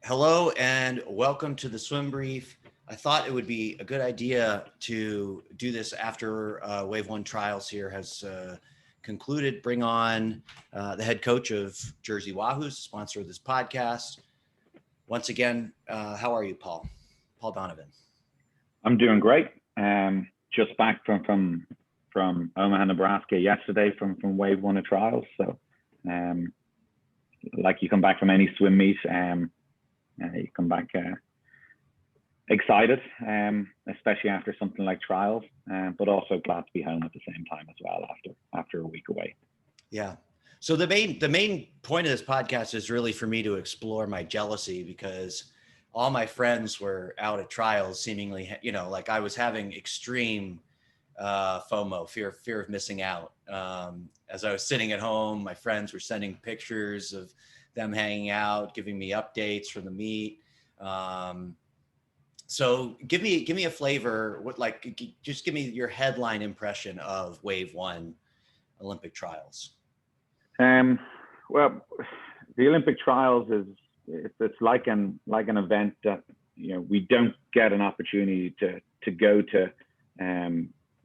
Hello and welcome to the Swim Brief. I thought it would be a good idea to do this after Wave 1 Trials here has concluded. Bring on the head coach of Jersey Wahoos, sponsor of this podcast. Once again, how are you, Paul? Paul Donovan. I'm doing great. Just back from Omaha, Nebraska yesterday from Wave 1 of Trials. So like you come back from any swim meet, you come back excited, especially after something like Trials, but also glad to be home at the same time as well after a week away. Yeah. So the main point of this podcast is really for me to explore my jealousy, because all my friends were out at Trials seemingly, like I was having extreme FOMO, fear of missing out. As I was sitting at home, my friends were sending pictures of them hanging out, giving me updates from the meet. So give me a flavor. Just give me your headline impression of Wave 1 Olympic Trials. Well, the Olympic Trials it's like an event that we don't get an opportunity to go to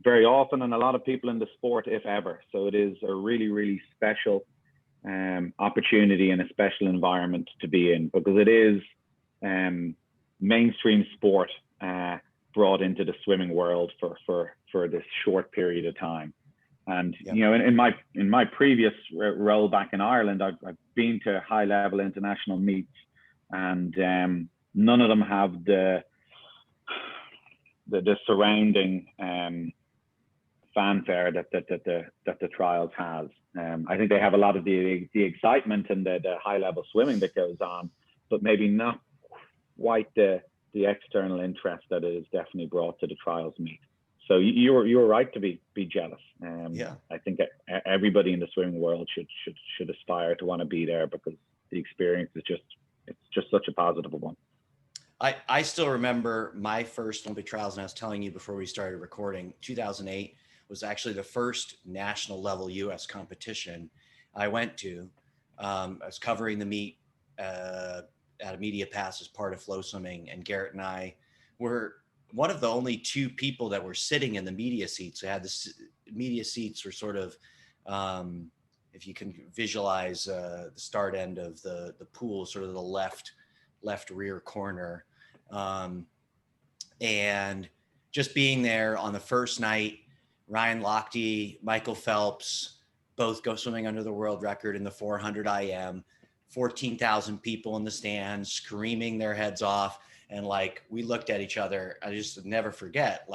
very often, and a lot of people in the sport, if ever. So it is a really, really special opportunity and a special environment to be in, because it is mainstream sport brought into the swimming world for this short period of time. And in my previous role back in Ireland, I've been to high level international meets, and none of them have the surrounding fanfare that the Trials has. I think they have a lot of the excitement and the high level swimming that goes on, but maybe not quite the external interest that it is definitely brought to the Trials meet. So you were right to be jealous. I think everybody in the swimming world should aspire to want to be there, because the experience is just such a positive one. I still remember my first Olympic Trials, and I was telling you before we started recording, 2008 was actually the first national level U.S. competition I went to. I was covering the meet at a media pass as part of flow swimming, and Garrett and I were one of the only two people that were sitting in the media seats. So the media seats were sort of, if you can visualize the start end of the pool, sort of the left rear corner. And just being there on the first night, Ryan Lochte, Michael Phelps, both go swimming under the world record in the 400 IM, 14,000 people in the stands screaming their heads off. And we looked at each other. I just never forget,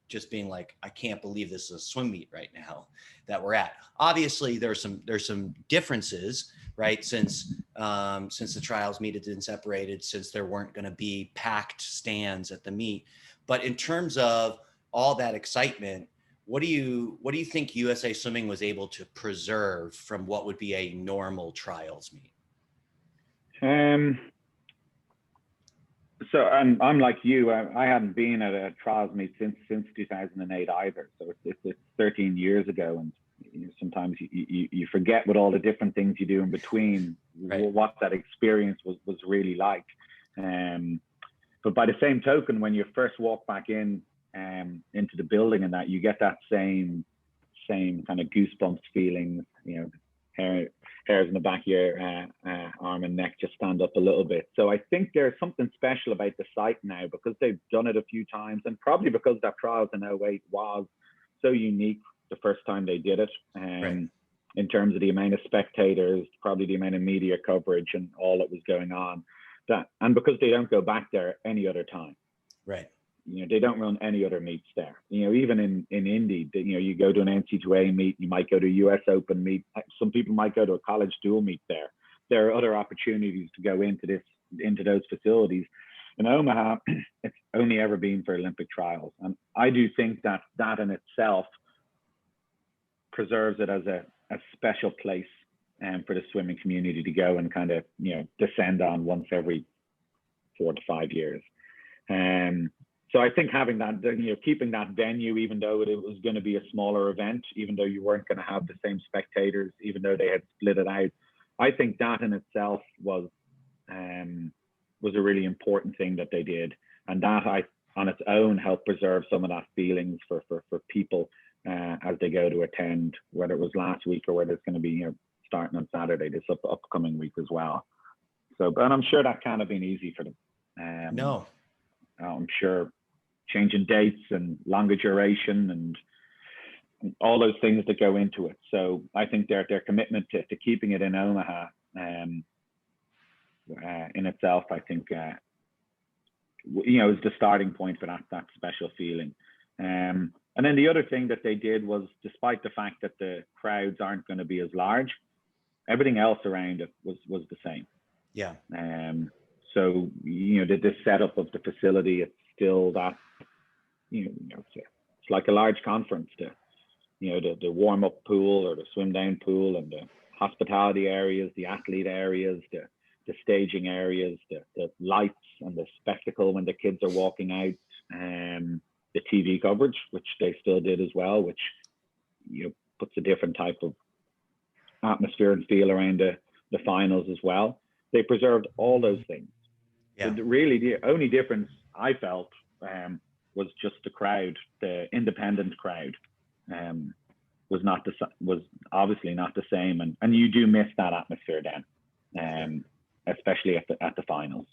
just being like, I can't believe this is a swim meet right now that we're at. Obviously, there's some differences, right? Since the Trials meet had been separated, since there weren't going to be packed stands at the meet. But in terms of all that excitement, what do you think USA Swimming was able to preserve from what would be a normal Trials meet? So I'm like you. I hadn't been at a Trials meet since 2008 either. So it's 13 years ago, and sometimes you forget with all the different things you do in between, right, what that experience was really like. But by the same token, when you first walk back into the building and that, you get that same kind of goosebumps feeling. Hairs in the back of your arm and neck just stand up a little bit. So I think there's something special about the site now, because they've done it a few times, and probably because that Trials in 08 was so unique the first time they did it, right, in terms of the amount of spectators, probably the amount of media coverage and all that was going on, and because they don't go back there any other time. Right. They don't run any other meets there. Even in Indy, you go to an NC2A meet, you might go to a US Open meet. Some people might go to a college dual meet there. There are other opportunities to go into those facilities. In Omaha, it's only ever been for Olympic Trials. And I do think that in itself preserves it as a special place for the swimming community to go and kind of, descend on once every 4 to 5 years. So I think having that, keeping that venue, even though it was going to be a smaller event, even though you weren't going to have the same spectators, even though they had split it out, I think that in itself was was a really important thing that they did, and that on its own helped preserve some of that feelings for people as they go to attend, whether it was last week or whether it's going to be starting on Saturday this upcoming week as well. So, but I'm sure that can't have been easy for them. No, I'm sure changing dates and longer duration and all those things that go into it. So I think their commitment to keeping it in Omaha in itself, I think, is the starting point for that special feeling. And then the other thing that they did was, despite the fact that the crowds aren't going to be as large, everything else around it was the same. Yeah. So the setup of the facility, it's still that it's like a large conference. The warm up pool or the swim down pool, and the hospitality areas, the athlete areas, the staging areas, the lights and the spectacle when the kids are walking out, the TV coverage, which they still did as well, which puts a different type of atmosphere and feel around the finals as well. They preserved all those things. Yeah. So really, the only difference I felt was just the crowd, the independent crowd, was obviously not the same, and you do miss that atmosphere then, especially at the finals.